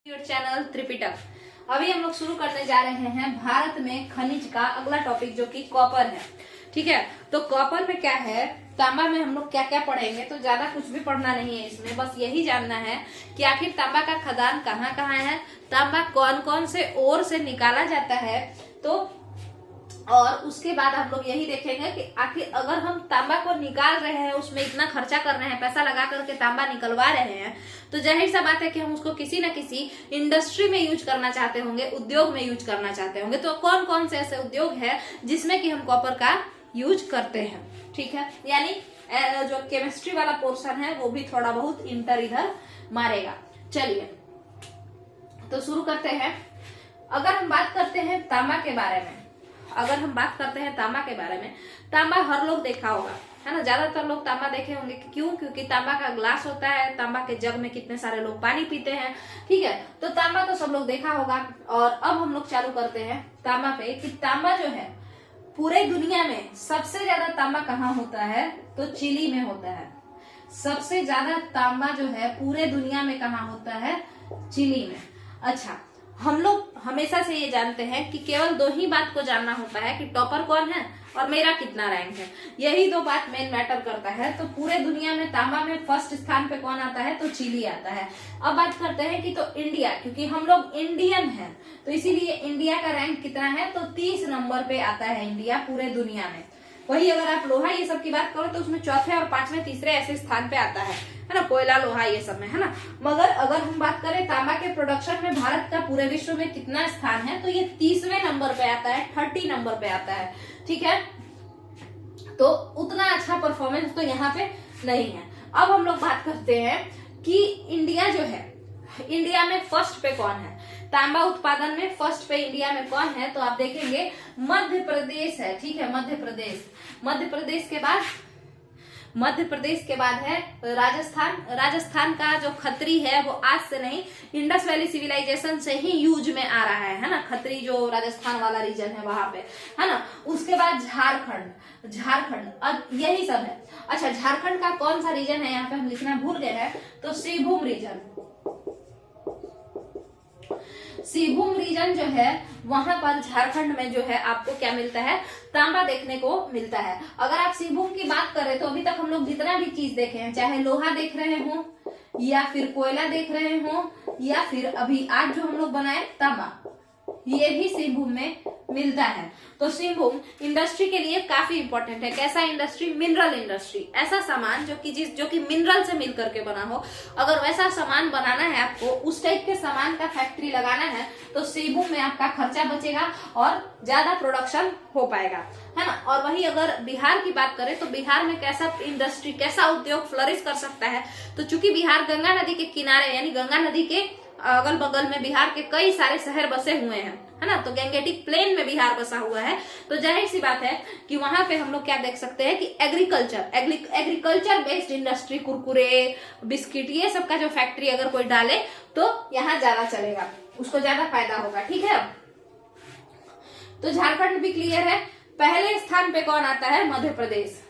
Your channel Tripitaka. अभी हम लोग शुरू करने जा रहे हैं भारत में खनिज का अगला टॉपिक जो कि कॉपर है। ठीक है, तो कॉपर में क्या है, तांबा में हम लोग क्या क्या पढ़ेंगे, तो ज्यादा कुछ भी पढ़ना नहीं है इसमें, बस यही जानना है कि आखिर तांबा का खदान कहाँ कहाँ है, तांबा कौन कौन से ओर से निकाला जाता है। तो और उसके बाद हम लोग यही देखेंगे कि आखिर अगर हम तांबा को निकाल रहे हैं, उसमें इतना खर्चा कर रहे हैं, पैसा लगा करके तांबा निकलवा रहे हैं, तो जाहिर सा बात है कि हम उसको किसी न किसी इंडस्ट्री में यूज करना चाहते होंगे, उद्योग में यूज करना चाहते होंगे। तो कौन कौन से ऐसे उद्योग है जिसमें कि हम कॉपर का यूज करते हैं। ठीक है, यानी जो केमिस्ट्री वाला पोर्शन है वो भी थोड़ा बहुत इंटर इधर मारेगा। चलिए तो शुरू करते हैं। अगर हम बात करते हैं तांबा के बारे में, तांबा हर लोग देखा होगा, है ना। ज्यादातर लोग तांबा देखे होंगे। क्यों? क्योंकि तांबा का ग्लास होता है, तांबा के जग में कितने सारे लोग पानी पीते हैं। ठीक है, तो तांबा तो सब लोग देखा होगा। और अब हम लोग चालू करते हैं तांबा पे कि तांबा जो है पूरे दुनिया में सबसे ज्यादा तांबा कहाँ होता है, तो चिली में होता है। सबसे ज्यादा तांबा जो है पूरे दुनिया में कहाँ होता है, चिली में। अच्छा, हम लोग हमेशा से ये जानते हैं कि केवल दो ही बात को जानना होता है कि टॉपर कौन है और मेरा कितना रैंक है। यही दो बात मेन मैटर करता है। तो पूरे दुनिया में तांबा में फर्स्ट स्थान पे कौन आता है, तो चिली आता है। अब बात करते हैं कि तो इंडिया, क्योंकि हम लोग इंडियन हैं तो इसीलिए इंडिया का रैंक कितना है, तो 30 नंबर पे आता है इंडिया पूरे दुनिया में। वही अगर आप लोहा ये सब की बात करो तो उसमें चौथे और पांचवें तीसरे ऐसे स्थान पे आता है ना, कोयला लोहा ये सब में, है ना। मगर अगर हम बात करें तांबा के प्रोडक्शन में भारत का पूरे विश्व में कितना स्थान है, तो ये 30वें नंबर पे आता है, 30 नंबर पे आता है। ठीक है, तो उतना अच्छा परफॉर्मेंस तो यहाँ पे नहीं है। अब हम लोग बात करते हैं कि इंडिया जो है, इंडिया में फर्स्ट पे कौन है, तांबा उत्पादन में फर्स्ट पे इंडिया में कौन है, तो आप देखेंगे मध्य प्रदेश है। ठीक है, मध्य प्रदेश के बाद है राजस्थान। राजस्थान का जो खत्री है वो आज से नहीं, इंडस वैली सिविलाइजेशन से ही यूज में आ रहा है ना। खत्री जो राजस्थान वाला रीजन है वहां पे, है ना। उसके बाद झारखंड अब यही सब है। अच्छा, झारखंड का कौन सा रीजन है, यहाँ पे हम लिखना भूल गए हैं, तो सिंहभूम रीजन जो है वहां पर झारखंड में जो है आपको क्या मिलता है, तांबा देखने को मिलता है। अगर आप सिंहभूम की बात करें तो अभी तक हम लोग जितना भी चीज देखे हैं, चाहे लोहा देख रहे हो या फिर कोयला देख रहे हो या फिर अभी आज जो हम लोग बनाए तांबा, ये भी सिंहभूम में मिलता है। तो सिंहभूम इंडस्ट्री के लिए काफी इंपॉर्टेंट है। कैसा इंडस्ट्री? Mineral industry. ऐसा सामान जो कि मिनरल से मिल करके बना हो, अगर वैसा सामान बनाना है आपको, उस टाइप के सामान का फैक्ट्री लगाना है, तो सिंहभूम में आपका खर्चा बचेगा और ज्यादा प्रोडक्शन हो पाएगा, है ना। और वही अगर बिहार की बात करें तो बिहार में कैसा इंडस्ट्री, कैसा उद्योग फ्लरिश कर सकता है, तो चूंकि बिहार गंगा नदी के किनारे यानी गंगा नदी के अगल बगल में बिहार के कई सारे शहर बसे हुए हैं, है ना। तो गैंगेटिक प्लेन में बिहार बसा हुआ है, तो जाहिर सी बात है कि वहां पे हम लोग क्या देख सकते हैं कि agriculture based industry, Kurkure, biscuit, ये सब का जो फैक्ट्री अगर कोई डाले तो यहाँ ज्यादा चलेगा, उसको ज्यादा फायदा होगा। ठीक है, तो झारखंड भी क्लियर है। पहले स्थान पे कौन आता है, मध्य प्रदेश।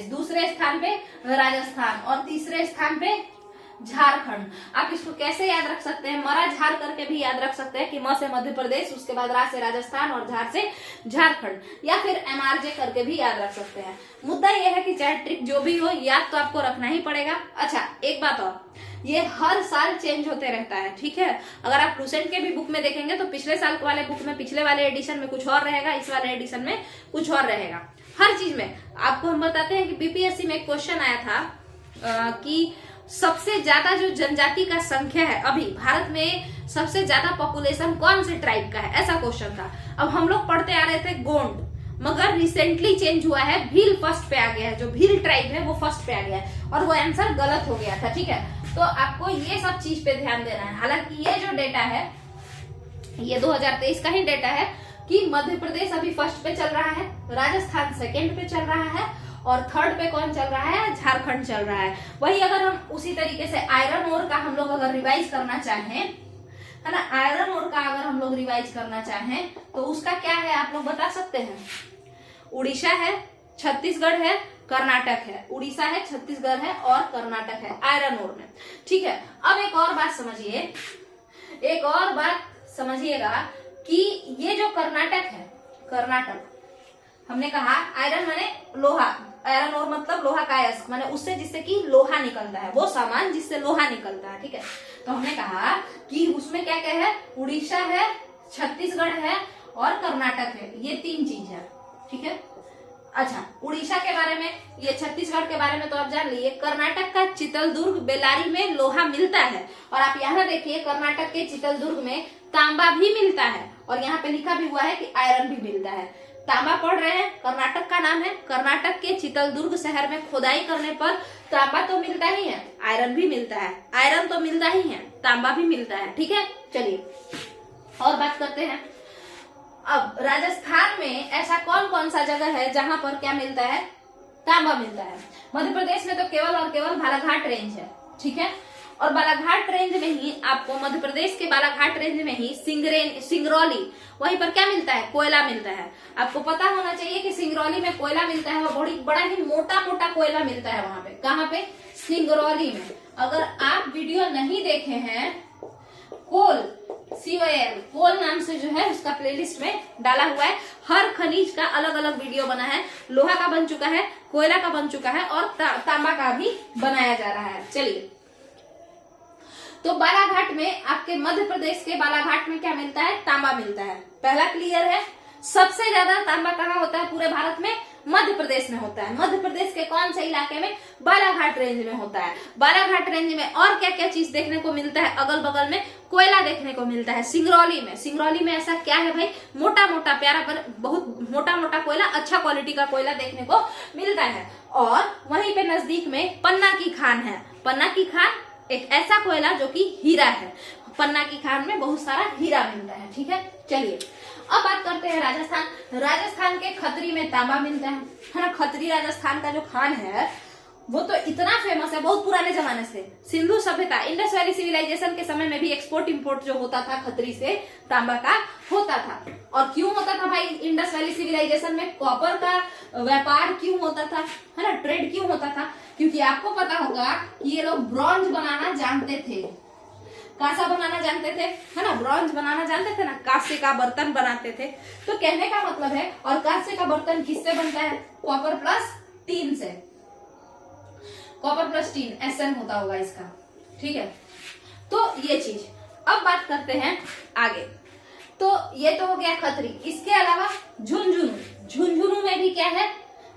दूसरे स्थान पे राजस्थान और तीसरे स्थान पे झारखंड। आप इसको कैसे याद रख सकते हैं, मरा झार करके भी याद रख सकते हैं कि म से मध्य प्रदेश, उसके बाद रा से राजस्थान और झार से झारखंड, या फिर MRJ करके भी याद रख सकते हैं। मुद्दा यह है कि चाहे ट्रिक जो भी हो, याद तो आपको रखना ही पड़ेगा। अच्छा, एक बात और, ये हर साल चेंज होते रहता है। ठीक है, अगर आप लूसेंट के भी बुक में देखेंगे तो पिछले साल वाले बुक में, पिछले वाले एडिशन में कुछ और रहेगा, इस वाले एडिशन में कुछ और रहेगा। हर चीज में आपको हम बताते हैं कि BPSC में एक क्वेश्चन आया था कि सबसे ज्यादा जो जनजाति का संख्या है, अभी भारत में सबसे ज्यादा पॉपुलेशन कौन से ट्राइब का है, ऐसा क्वेश्चन था। अब हम लोग पढ़ते आ रहे थे गोंड, मगर रिसेंटली चेंज हुआ है, भील फर्स्ट पे आ गया है, जो भील ट्राइब है वो फर्स्ट पे आ गया है और वो आंसर गलत हो गया था। ठीक है, तो आपको ये सब चीज पे ध्यान देना है। हालांकि ये जो डेटा है ये 2023 का ही डेटा है कि मध्य प्रदेश अभी फर्स्ट पे चल रहा है, राजस्थान सेकेंड पे चल रहा है और थर्ड पे कौन चल रहा है, झारखंड चल रहा है। वही अगर हम उसी तरीके से आयरन ओर का हम लोग अगर रिवाइज करना चाहें, है ना, आयरन ओर का अगर हम लोग रिवाइज करना चाहें तो उसका क्या है आप लोग बता सकते हैं। उड़ीसा है, छत्तीसगढ़ है, कर्नाटक है, उड़ीसा है, छत्तीसगढ़ है और कर्नाटक है आयरन ओर में। ठीक है, अब एक और बात समझिए, एक और बात समझिएगा कि ये जो कर्नाटक है, कर्नाटक हमने कहा आयरन माने लोहा, आयरन ओर मतलब लोहा का अयस्क माने उससे जिससे कि लोहा निकलता है, वो सामान जिससे लोहा निकलता है। ठीक है, तो हमने कहा कि उसमें क्या क्या है, उड़ीसा है, छत्तीसगढ़ है और कर्नाटक है, ये 3 चीज है। ठीक है, अच्छा उड़ीसा के बारे में, ये छत्तीसगढ़ के बारे में तो आप जान लीजिए। कर्नाटक का चित्रदुर्ग बेल्लारी में लोहा मिलता है और आप यहाँ देखिए कर्नाटक के चित्रदुर्ग में तांबा भी मिलता है और यहाँ पे लिखा भी हुआ है कि आयरन भी मिलता है। तांबा पढ़ रहे हैं, कर्नाटक का नाम है, कर्नाटक के चित्रदुर्ग शहर में खुदाई करने पर तांबा तो मिलता ही है, आयरन भी मिलता है, आयरन तो मिलता ही है, तांबा भी मिलता है। ठीक है, चलिए और बात करते हैं। अब राजस्थान में ऐसा कौन कौन सा जगह है जहां पर क्या मिलता है, तांबा मिलता है। मध्य प्रदेश में तो केवल और केवल बालाघाट रेंज है। ठीक है, और बालाघाट रेंज में ही आपको, मध्य प्रदेश के बालाघाट रेंज में ही सिंगरौली, वहीं पर क्या मिलता है, कोयला मिलता है। आपको पता होना चाहिए कि सिंगरौली में कोयला मिलता है और बड़ा ही मोटा मोटा कोयला मिलता है वहां पे। कहाँ पे, सिंगरौली में। अगर आप वीडियो नहीं देखे हैं, कोल COL कोल नाम से जो है उसका प्लेलिस्ट में डाला हुआ है, हर खनिज का अलग अलग वीडियो बना है, लोहा का बन चुका है, कोयला का बन चुका है और तांबा का भी बनाया जा रहा है। चलिए, तो बालाघाट में, आपके मध्य प्रदेश के बालाघाट में क्या मिलता है, तांबा मिलता है। पहला क्लियर है। सबसे ज्यादा तांबा कहाँ होता है पूरे भारत में, मध्य प्रदेश में होता है। मध्य प्रदेश के कौन से इलाके में, बालाघाट रेंज में होता है। बालाघाट रेंज में और क्या क्या चीज देखने को मिलता है, अगल बगल में कोयला देखने को मिलता है। सिंगरौली में, सिंगरौली में ऐसा क्या है भाई, मोटा मोटा प्यारा पर बहुत मोटा मोटा कोयला, अच्छा क्वालिटी का कोयला देखने को मिलता है। और वहीं पे नजदीक में पन्ना की खान है। पन्ना की खान एक ऐसा कोयला जो कि हीरा है, पन्ना की खान में बहुत सारा हीरा मिलता है। ठीक है, चलिए अब बात करते हैं राजस्थान। राजस्थान के खत्री में तांबा मिलता है ना। खत्री राजस्थान का जो खान है वो तो इतना फेमस है, बहुत पुराने जमाने से, सिंधु सभ्यता, इंडस वैली सिविलाइजेशन के समय में भी एक्सपोर्ट इंपोर्ट जो होता था खत्री से तांबा का होता था। और क्यों होता था भाई, इंडस वैली सिविलाइजेशन में कॉपर का व्यापार क्यों होता था, है ना, ट्रेड क्यों होता था, क्योंकि आपको पता होगा कि ये लोग ब्रॉन्ज बनाना जानते थे, कांसा बनाना जानते थे, है ना, ब्रॉन्ज बनाना जानते थे ना, कांसे का बर्तन बनाते थे। तो कहने का मतलब है, और कांसे का बर्तन किससे बनता है, कॉपर प्लस टीन से, कॉपर प्लस टीन SN होता होगा इसका। ठीक है, तो ये चीज। अब बात करते हैं आगे। तो ये तो हो गया खत्री। इसके अलावा झुंझुनू, झुंझुनू में भी क्या है,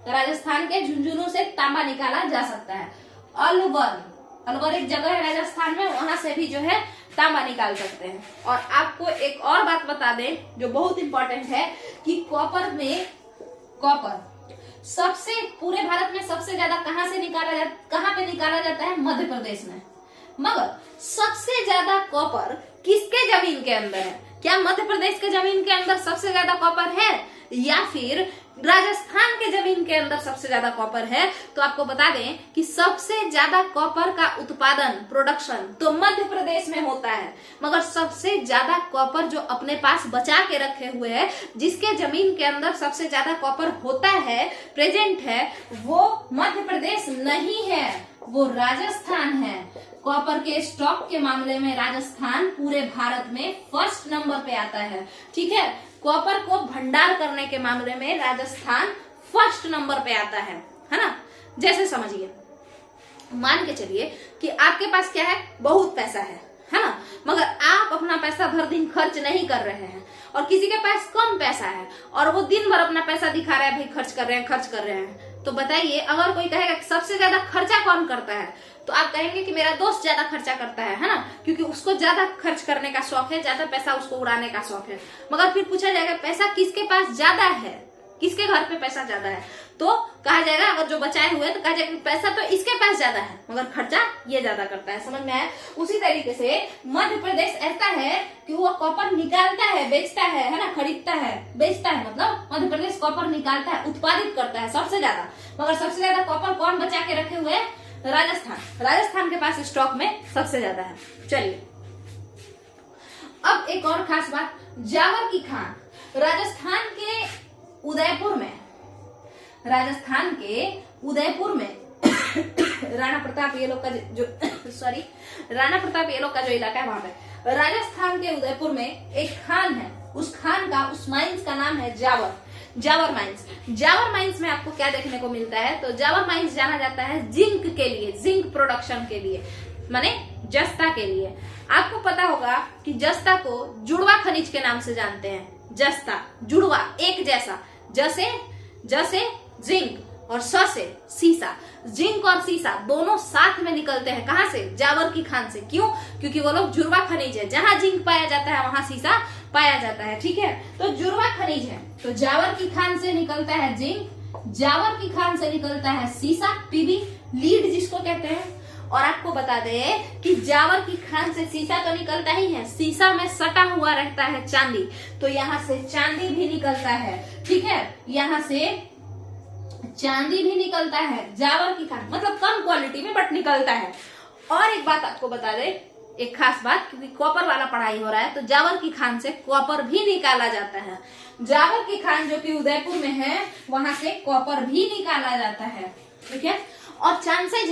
राजस्थान के झुंझुनू से तांबा निकाला जा सकता है। अलवर, अलवर एक जगह है राजस्थान में, वहां से भी जो है तांबा निकाल सकते हैं। और आपको एक और बात बता दें जो बहुत इंपॉर्टेंट है कि कॉपर में, कॉपर सबसे पूरे भारत में सबसे ज्यादा कहां पे निकाला जाता है, मध्य प्रदेश में। मगर सबसे ज्यादा कॉपर किसके जमीन के अंदर है, क्या मध्य प्रदेश के जमीन के अंदर सबसे ज्यादा कॉपर है या फिर राजस्थान के जमीन के अंदर सबसे ज्यादा कॉपर है? तो आपको बता दें कि सबसे ज्यादा कॉपर का उत्पादन, प्रोडक्शन तो मध्य प्रदेश में होता है, मगर सबसे ज्यादा कॉपर जो अपने पास बचा के रखे हुए है, जिसके जमीन के अंदर सबसे ज्यादा कॉपर होता है, प्रेजेंट है, वो मध्य प्रदेश नहीं है, वो राजस्थान है। कॉपर के स्टॉक के मामले में राजस्थान पूरे भारत में फर्स्ट नंबर पे आता है। ठीक है, कॉपर को भंडार करने के मामले में राजस्थान फर्स्ट नंबर पे आता है ना। जैसे समझिए, मान के चलिए कि आपके पास क्या है, बहुत पैसा है ना, मगर आप अपना पैसा भर दिन खर्च नहीं कर रहे हैं और किसी के पास कम पैसा है और वो दिन भर अपना पैसा दिखा रहा है, भाई खर्च कर रहे हैं। तो बताइए, अगर कोई कहेगा कि सबसे ज्यादा खर्चा कौन करता है, तो आप कहेंगे कि मेरा दोस्त ज्यादा खर्चा करता है ना, क्योंकि उसको ज्यादा खर्च करने का शौक है, ज्यादा पैसा उसको उड़ाने का शौक है। मगर फिर पूछा जाएगा पैसा किसके पास ज्यादा है, किसके घर पे पैसा ज्यादा है, तो कहा जाएगा, अगर जो बचाए हुए तो कहा जाएगा पैसा तो इसके पास ज्यादा है मगर खर्चा ये ज्यादा करता है। समझ में आया? उसी तरीके से मध्य प्रदेश ऐसा है कि वो कॉपर निकालता है, बेचता है ना, खरीदता है, बेचता है, मतलब मध्य प्रदेश कॉपर निकालता है, उत्पादित करता है सबसे ज्यादा। मगर सबसे ज्यादा कॉपर कौन बचा के रखे हुए है? राजस्थान। राजस्थान के पास स्टॉक में सबसे ज्यादा है। चलिए, अब एक और खास बात, जावर की खान। राजस्थान के उदयपुर में राजस्थान के उदयपुर में राणा प्रताप ये लोग का जो सॉरी राणा प्रताप ये लोग का जो इलाका है वहां पे राजस्थान के उदयपुर में एक खान है, उस खान का उस माइंस का नाम है जावर माइंस। जावर माइंस में आपको क्या देखने को मिलता है, तो जावर माइंस जाना जाता है जिंक के लिए, जिंक प्रोडक्शन के लिए, माने जस्ता के लिए। आपको पता होगा कि जस्ता को जुड़वा खनिज के नाम से जानते हैं। जस्ता जुड़वा, एक जैसा, जैसे जिंक और स से सीसा। जिंक और सीसा दोनों साथ में निकलते हैं, कहां से? जावर की खान से। क्यों? क्योंकि वो लोग जुड़वा खनिज है, जहां जिंक पाया जाता है वहां सीसा पाया जाता है। ठीक है, तो जुड़वा खनिज है, तो जावर की खान से निकलता है जिंक, जावर की खान से निकलता है सीसा, पीबी, लीड जिसको कहते हैं। और आपको बता दे कि जावर की खान से सीसा तो निकलता ही है, सीसा में सटा हुआ रहता है चांदी, तो यहाँ से चांदी भी निकलता है। ठीक है, यहाँ से चांदी भी निकलता है, जावर की खान, मतलब कम क्वालिटी में बट निकलता है। और एक बात आपको बता दे, एक खास बात, क्योंकि कॉपर वाला पढ़ाई हो रहा है, तो जावर की खान से कॉपर भी निकाला जाता है। जावर की खान जो कि उदयपुर में है वहां से कॉपर भी निकाला जाता है। ठीक है, और चांसेज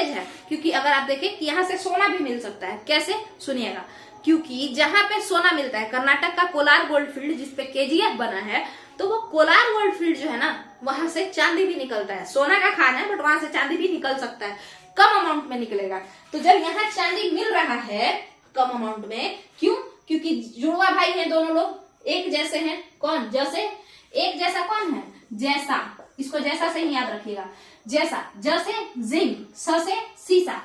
है क्योंकि अगर आप देखें कि यहाँ से सोना भी मिल सकता है। कैसे? सुनिएगा, क्योंकि जहां पे सोना मिलता है, कर्नाटक का कोलार गोल्ड फील्ड जिसपे केजीएफ बना है, तो वो कोलार गोल्ड फील्ड जो है ना, वहां से चांदी भी निकलता है। सोना का खान है बट वहां से चांदी भी निकल सकता है, कम अमाउंट में निकलेगा। तो जब यहाँ चांदी मिल रहा है कम अमाउंट में, क्यों? क्योंकि जुड़वा भाई हैं दोनों लोग, एक जैसे हैं। कौन? जैसे, एक जैसा कौन है? जैसा, इसको जैसा से ही याद रखिएगा। जैसा, जैसे जिंक, स से सीसा,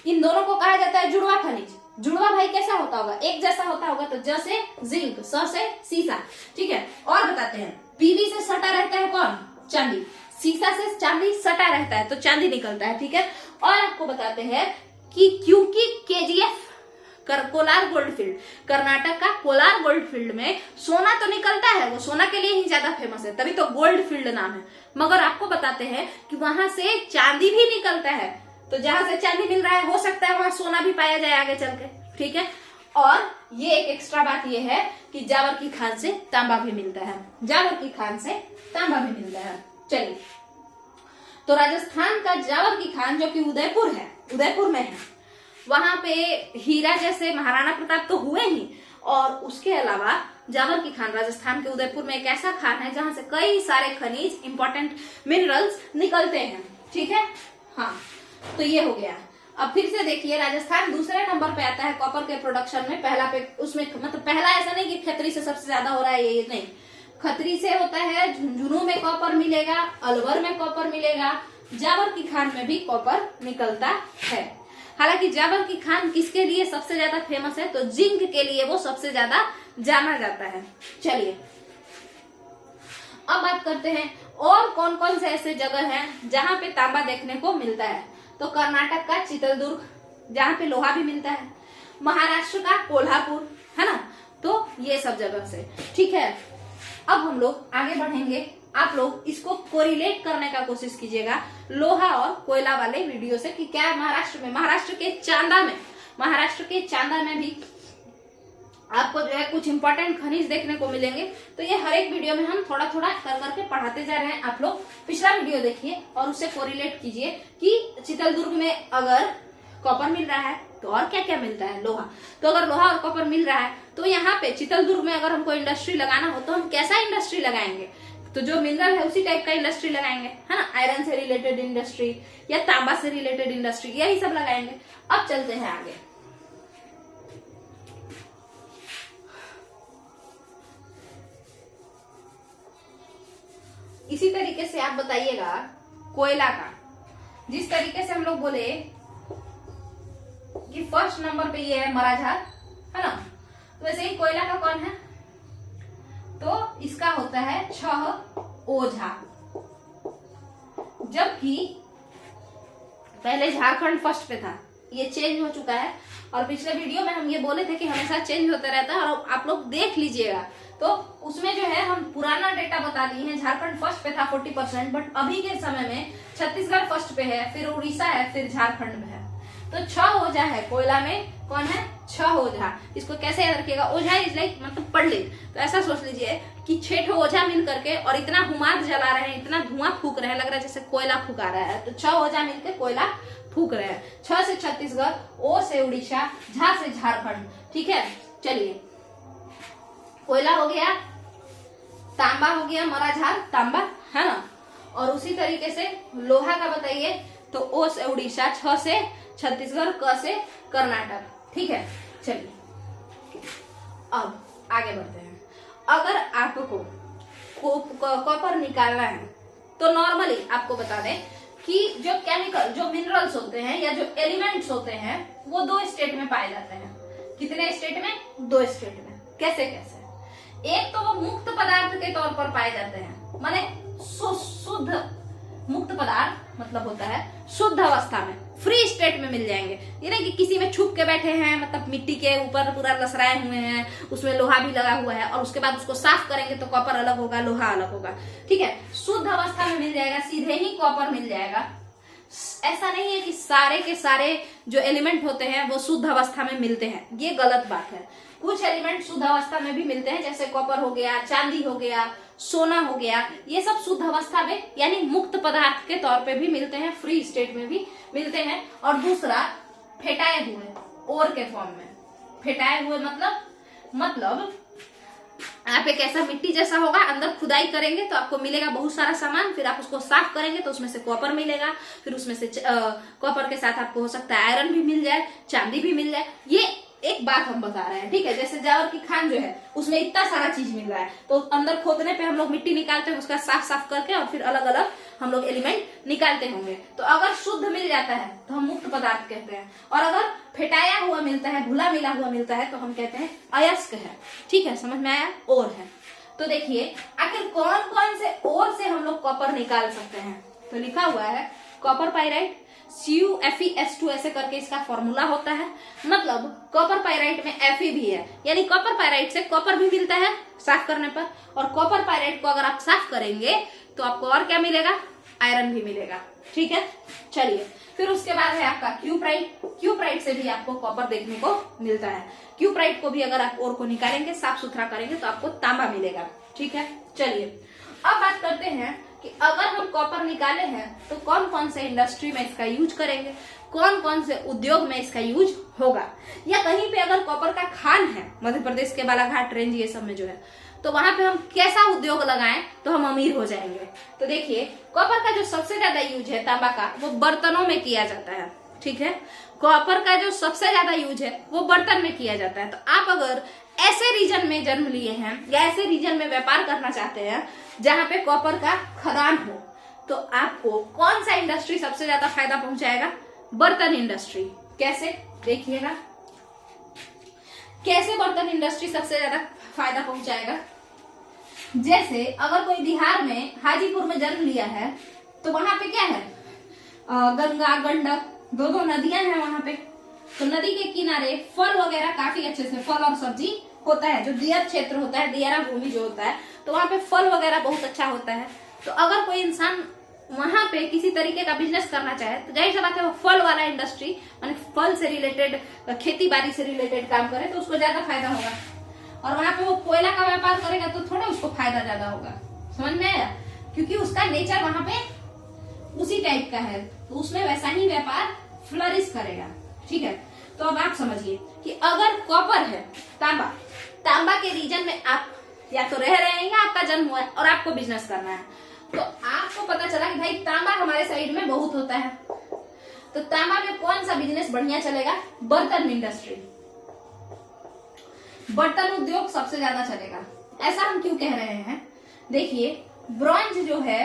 इन दोनों को कहा जाता है जुड़वा खनिज। जुड़वा भाई कैसा होता होगा? एक जैसा होता होगा, तो जैसे जिंक, स से सीसा। ठीक है, और बताते हैं, पीबी से सटा रहता है कौन? चांदी। सीसा से चांदी सटा रहता है तो चांदी निकलता है। ठीक है, और आपको बताते हैं कि क्योंकि KGF Kolar gold field, Karnataka का कोलार गोल्ड फील्ड में सोना तो निकलता है, वो सोना के लिए ही ज्यादा फेमस है, तभी तो गोल्ड फील्ड नाम है। मगर आपको बताते हैं कि वहां से चांदी भी निकलता है, तो जहां से चांदी मिल रहा है हो सकता है वहां सोना भी पाया जाए आगे चल के। ठीक है, और ये एक एक्स्ट्रा बात ये है कि जावर की खान से तांबा भी मिलता है, जावर की खान से तांबा भी मिलता है। चलिए, तो राजस्थान का जावर की खान जो कि उदयपुर में है, वहां पे हीरा जैसे महाराणा प्रताप तो हुए ही, और उसके अलावा जावर की खान राजस्थान के उदयपुर में एक ऐसा खान है जहां से कई सारे खनिज, इंपॉर्टेंट मिनरल्स निकलते हैं। ठीक है, हाँ, तो ये हो गया। अब फिर से देखिए, राजस्थान दूसरे नंबर पे आता है कॉपर के प्रोडक्शन में। पहला पे उसमें मतलब पहला ऐसा नहीं कि खत्री से सबसे ज्यादा हो रहा है, ये नहीं, खत्री से होता है, झुंझुनू में कॉपर मिलेगा, अलवर में कॉपर मिलेगा, जावर की खान में भी कॉपर निकलता है। हालांकि जावर की खान किसके लिए सबसे ज्यादा फेमस है? तो जिंक के लिए वो सबसे ज्यादा जाना जाता है। चलिए, अब बात करते हैं और कौन कौन से ऐसे जगह हैं जहां पे तांबा देखने को मिलता है। तो कर्नाटक का चित्रदुर्ग, जहां पे लोहा भी मिलता है, महाराष्ट्र का कोल्हापुर, है ना, तो ये सब जगह से। ठीक है, अब हम लोग आगे बढ़ेंगे, आप लोग इसको कोरिलेट करने का कोशिश कीजिएगा लोहा और कोयला वाले वीडियो से कि क्या महाराष्ट्र के चांदा में भी आपको जो है कुछ इंपॉर्टेंट खनिज देखने को मिलेंगे। तो ये हर एक वीडियो में हम थोड़ा थोड़ा कर करके पढ़ाते जा रहे हैं। आप लोग पिछला वीडियो देखिए और उससे कोरिलेट कीजिए कि चित्रदुर्ग में अगर कॉपर मिल रहा है तो और क्या क्या मिलता है? लोहा। तो अगर लोहा और कॉपर मिल रहा है तो यहाँ पे चित्रदुर्ग में अगर हमको इंडस्ट्री लगाना हो तो हम कैसा इंडस्ट्री लगाएंगे? तो जो मिनरल है उसी टाइप का इंडस्ट्री लगाएंगे, है ना, आयरन से रिलेटेड इंडस्ट्री या तांबा से रिलेटेड इंडस्ट्री, यही सब लगाएंगे। अब चलते हैं आगे। इसी तरीके से आप बताइएगा कोयला का, जिस तरीके से हम लोग बोले कि फर्स्ट नंबर पे ये है मराझार, है ना, तो वैसे ही कोयला का कौन है? तो इसका होता है छह ओझा। जबकि पहले झारखंड फर्स्ट पे था, ये चेंज हो चुका है। और पिछले वीडियो में हम ये बोले थे कि हमेशा चेंज होता रहता है, और आप लोग देख लीजिएगा तो उसमें जो है हम पुराना डेटा बता दिए हैं। झारखंड फर्स्ट पे था 40%, बट अभी के समय में छत्तीसगढ़ फर्स्ट पे है, फिर उड़ीसा है, फिर झारखंड में है। तो छ ओझा है कोयला में, कौन है, छ ओझा। इसको कैसे याद रखिएगा, ओझा इज लाइक मतलब पंडित। तो ऐसा सोच लीजिए कि 6 ओझा मिल करके और इतना हुमाद जला रहे हैं, इतना धुआं फूक रहे हैं, लग रहा है जैसे कोयला फूका रहा है। तो 6 ओझा मिलकर कोयला फूक रहे हैं। छ से छत्तीसगढ़, ओ से उड़ीसा, झा से झारखंड। ठीक है, चलिए कोयला हो गया, तांबा हो गया, मराझार तांबा है ना। और उसी तरीके से लोहा का बताइए तो ओ से उड़ीसा, छ से छत्तीसगढ़, क से कर्नाटक। ठीक है, चलिए अब आगे बढ़ते हैं। अगर आपको कॉपर निकालना है तो नॉर्मली आपको बता दें कि जो केमिकल, जो मिनरल्स होते हैं या जो एलिमेंट्स होते हैं वो 2 स्टेट में पाए जाते हैं। कितने स्टेट में, 2 स्टेट में। कैसे कैसे, एक तो वो मुक्त पदार्थ के तौर पर पाए जाते हैं, माने शुद्ध मुक्त पदार्थ मतलब होता है शुद्ध अवस्था में, फ्री स्टेट में मिल जाएंगे। ये नहीं कि किसी में छुप के बैठे हैं, मतलब मिट्टी के ऊपर पूरा लसराए हुए हैं, उसमें लोहा भी लगा हुआ है और उसके बाद उसको साफ करेंगे तो कॉपर अलग होगा, लोहा अलग होगा। ठीक है, शुद्ध अवस्था में मिल जाएगा, सीधे ही कॉपर मिल जाएगा। ऐसा नहीं है कि सारे के सारे जो एलिमेंट होते हैं वो शुद्ध अवस्था में मिलते हैं, ये गलत बात है। कुछ एलिमेंट शुद्ध अवस्था में भी मिलते हैं, जैसे कॉपर हो गया, चांदी हो गया, सोना हो गया, ये सब शुद्ध अवस्था में यानी मुक्त पदार्थ के तौर पे भी मिलते हैं, फ्री स्टेट में भी मिलते हैं। और दूसरा फेटाए हुए ओर के फॉर्म में, फेटाए हुए मतलब आप एक ऐसा मिट्टी जैसा होगा, अंदर खुदाई करेंगे तो आपको मिलेगा बहुत सारा सामान, फिर आप उसको साफ करेंगे तो उसमें से कॉपर मिलेगा, फिर उसमें से कॉपर के साथ आपको हो सकता है आयरन भी मिल जाए, चांदी भी मिल जाए। ये एक बात हम बता रहे हैं। ठीक है, जैसे जावर की खान जो है उसमें इतना सारा चीज मिल रहा है, तो अंदर खोदने पे हम लोग मिट्टी निकालते हैं, उसका साफ करके और फिर अलग अलग हम लोग एलिमेंट निकालते होंगे। तो अगर शुद्ध मिल जाता है तो हम मुक्त पदार्थ कहते हैं, और अगर फेटाया हुआ मिलता है, घुला मिला हुआ मिलता है तो हम कहते हैं अयस्क है। ठीक है, समझ में आया, और है। तो देखिए आखिर कौन कौन से और से हम लोग कॉपर निकाल सकते हैं। तो लिखा हुआ है कॉपर पाइराइट, CuFeS2 ऐसे करके इसका फॉर्मूला होता है। मतलब कॉपर पाइराइट में Fe भी है, यानी कॉपर पाइराइट से कॉपर भी मिलता है साफ करने पर, और कॉपर पाइराइट को अगर आप साफ करेंगे तो आपको और क्या मिलेगा, आयरन भी मिलेगा। ठीक है, चलिए फिर उसके बाद है आपका क्यूप्राइट। क्यूप्राइट से भी आपको कॉपर देखने को मिलता है। क्यूप्राइट को भी अगर आप ओर को निकालेंगे, साफ सुथरा करेंगे तो आपको तांबा मिलेगा। ठीक है, चलिए अब बात करते हैं कि अगर हम कॉपर निकाले हैं तो कौन कौन से इंडस्ट्री में इसका यूज करेंगे, कौन कौन से उद्योग में इसका यूज होगा। या कहीं पे अगर कॉपर का खान है, मध्य प्रदेश के बालाघाट रेंज ये सब में जो है, तो वहां पे हम कैसा उद्योग लगाएं तो हम अमीर हो जाएंगे। तो देखिए कॉपर का जो सबसे ज्यादा यूज है तांबा का, वो बर्तनों में किया जाता है। ठीक है, कॉपर का जो सबसे ज्यादा यूज है वो बर्तन में किया जाता है। तो आप अगर ऐसे रीजन में जन्म लिए हैं या ऐसे रीजन में व्यापार करना चाहते हैं जहां पे कॉपर का खदान हो, तो आपको कौन सा इंडस्ट्री सबसे ज्यादा फायदा पहुंचाएगा, बर्तन इंडस्ट्री। कैसे, देखिएगा कैसे बर्तन इंडस्ट्री सबसे ज्यादा फायदा पहुंचाएगा। जैसे अगर कोई बिहार में हाजीपुर में जन्म लिया है तो वहां पे क्या है, गंगा गंडक 2 नदियां हैं वहां पे। तो नदी के किनारे फल वगैरह काफी अच्छे से, फल और सब्जी होता है, जो दियर क्षेत्र होता है, दियारा भूमि जो होता है, तो वहां पे फल वगैरह बहुत अच्छा होता है। तो अगर कोई इंसान वहां पे किसी तरीके का बिजनेस करना चाहे तो जाहिर सी बात है वो फल वाला इंडस्ट्री, माने फल से रिलेटेड, खेती बाड़ी से रिलेटेड काम करे तो उसको ज्यादा फायदा होगा। और वहां पे वो कोयला का व्यापार करेगा तो थोड़ा उसको फायदा ज्यादा होगा। समझ में आया, क्योंकि उसका नेचर वहां पे उसी टाइप का है, तो उसमें वैसा ही व्यापार फ्लरिश करेगा। ठीक है, तो अब आप समझिए कि अगर कॉपर है, तांबा के रीजन में आप या तो रह रहे हैं या आपका जन्म हुआ है और आपको बिजनेस करना है, तो आपको पता चला कि भाई तांबा हमारे साइड में बहुत होता है, तो तांबा में कौन सा बिजनेस बढ़िया चलेगा, बर्तन इंडस्ट्री, बर्तन उद्योग सबसे ज्यादा चलेगा। ऐसा हम क्यों कह रहे हैं, देखिए ब्रॉन्ज जो है,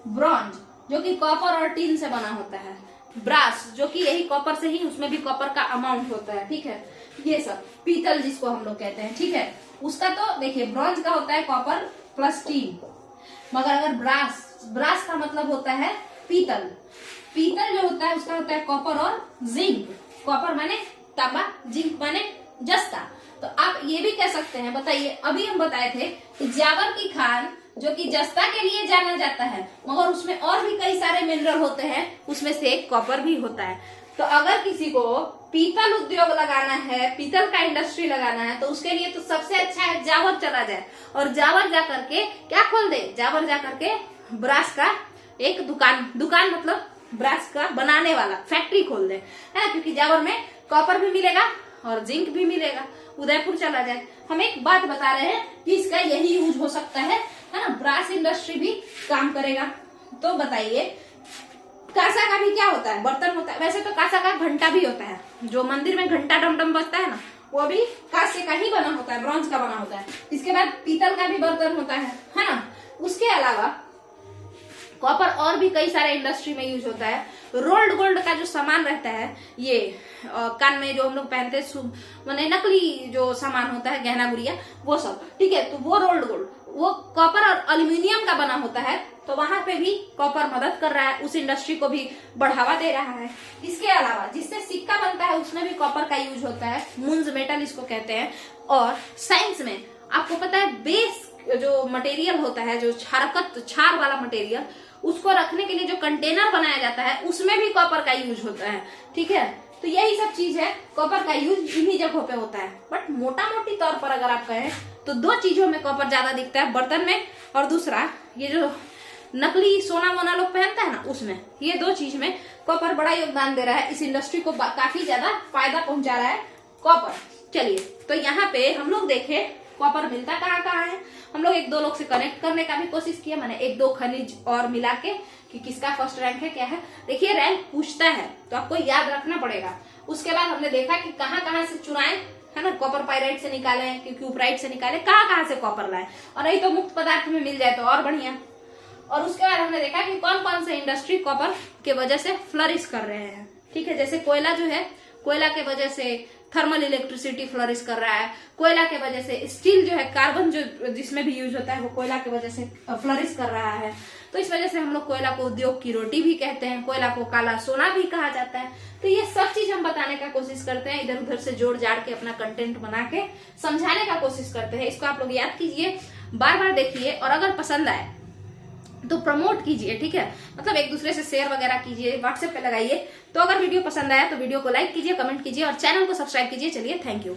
ब्रॉन्ज जो कि कॉपर और टीन से बना होता है, ब्रास जो कि यही कॉपर से ही, उसमें भी कॉपर का अमाउंट होता है। ठीक है, ये सब पीतल जिसको हम लोग कहते हैं। ठीक है, उसका तो देखिए ब्रॉन्ज का होता है कॉपर प्लस टीन, मगर अगर ब्रास का मतलब होता है पीतल जो होता है उसका होता है कॉपर और जिंक। कॉपर माने तांबा, जिंक माने जस्ता। तो आप ये भी कह सकते हैं, बताइए अभी हम बताए थे कि जावर की खान जो कि जस्ता के लिए जाना जाता है, मगर उसमें और भी कई सारे मिनरल होते हैं, उसमें से एक कॉपर भी होता है। तो अगर किसी को पीतल उद्योग लगाना है, पीतल का इंडस्ट्री लगाना है, तो उसके लिए तो सबसे अच्छा है जावर चला जाए और जावर जा करके क्या खोल दे, जावर जा करके ब्रास का एक दुकान मतलब ब्रास का बनाने वाला फैक्ट्री खोल दे, है ना, क्योंकि जावर में कॉपर भी मिलेगा और जिंक भी मिलेगा। उदयपुर चला जाए। हम एक बात बता रहे हैं कि इसका यही यूज हो सकता है ना, ब्रास इंडस्ट्री भी काम करेगा। तो बताइए कांसा का भी क्या होता है, बर्तन होता है। वैसे तो कांसा का घंटा भी होता है, जो मंदिर में घंटा डमडम बजता है ना, वो भी कांसे का ही बना होता है, ब्रॉन्ज का बना होता है। इसके बाद पीतल का भी बर्तन होता है ना। उसके अलावा कॉपर और भी कई सारे इंडस्ट्री में यूज होता है। रोल्ड गोल्ड का जो सामान रहता है, ये कान में जो हम लोग पहनते हैं, माने नकली जो सामान होता है, गहना गुड़िया, वो सब, ठीक है, तो वो रोल्ड गोल्ड वो कॉपर और एल्यूमिनियम का बना होता है। तो वहां पे भी कॉपर मदद कर रहा है, उस इंडस्ट्री को भी बढ़ावा दे रहा है। इसके अलावा जिससे सिक्का बनता है उसमें भी कॉपर का यूज होता है, मुंज मेटल इसको कहते हैं। और साइंस में आपको पता है बेस जो मटेरियल होता है, जो क्षार वाला मटेरियल, उसको रखने के लिए जो कंटेनर बनाया जाता है, उसमें भी कॉपर का यूज होता है, ठीक है। तो यही सब चीज है, कॉपर का यूज इन्हीं जगहों पे होता है। बट मोटा मोटी तौर पर अगर आप कहें तो दो चीजों में कॉपर ज्यादा दिखता है, बर्तन में, और दूसरा ये जो नकली सोना वोना लोग पहनता है ना, उसमें। ये दो चीज में कॉपर बड़ा योगदान दे रहा है, इस इंडस्ट्री को काफी ज्यादा फायदा पहुंचा रहा है कॉपर। चलिए, तो यहाँ पे हम लोग देखे कॉपर मिलता कहाँ कहाँ है। हम लोग एक दो लोग से कनेक्ट करने का भी कोशिश किया, मैंने एक दो खनिज और मिला के कि किसका फर्स्ट रैंक है, क्या है। देखिए रैंक पूछता है तो आपको याद रखना पड़ेगा। उसके बाद हमने देखा कि कहाँ कहाँ से चुराएं, है ना, कॉपर पाइराइट से निकाले, क्यूप्राइट से निकाले, कहाँ कहाँ से कॉपर लाए, और नहीं तो मुक्त पदार्थ में मिल जाए तो और बढ़िया। और उसके बाद हमने देखा कि कौन कौन से इंडस्ट्री कॉपर के वजह से फ्लरिश कर रहे हैं, ठीक है। जैसे कोयला जो है, कोयला के वजह से थर्मल इलेक्ट्रिसिटी फ्लरिश कर रहा है। कोयला के वजह से स्टील जो है, कार्बन जो जिसमें भी यूज होता है, वो कोयला के वजह से फ्लरिश कर रहा है। तो इस वजह से हम लोग कोयला को उद्योग की रोटी भी कहते हैं, कोयला को काला सोना भी कहा जाता है। तो ये सब चीज हम बताने का कोशिश करते हैं, इधर उधर से जोड़ जाड़ के अपना कंटेंट बना के समझाने का कोशिश करते हैं। इसको आप लोग याद कीजिए, बार बार देखिए, और अगर पसंद आए तो प्रमोट कीजिए, ठीक है, मतलब एक दूसरे से शेयर वगैरह कीजिए, व्हाट्सएप पे लगाइए। तो अगर वीडियो पसंद आया तो वीडियो को लाइक कीजिए, कमेंट कीजिए और चैनल को सब्सक्राइब कीजिए। चलिए, थैंक यू।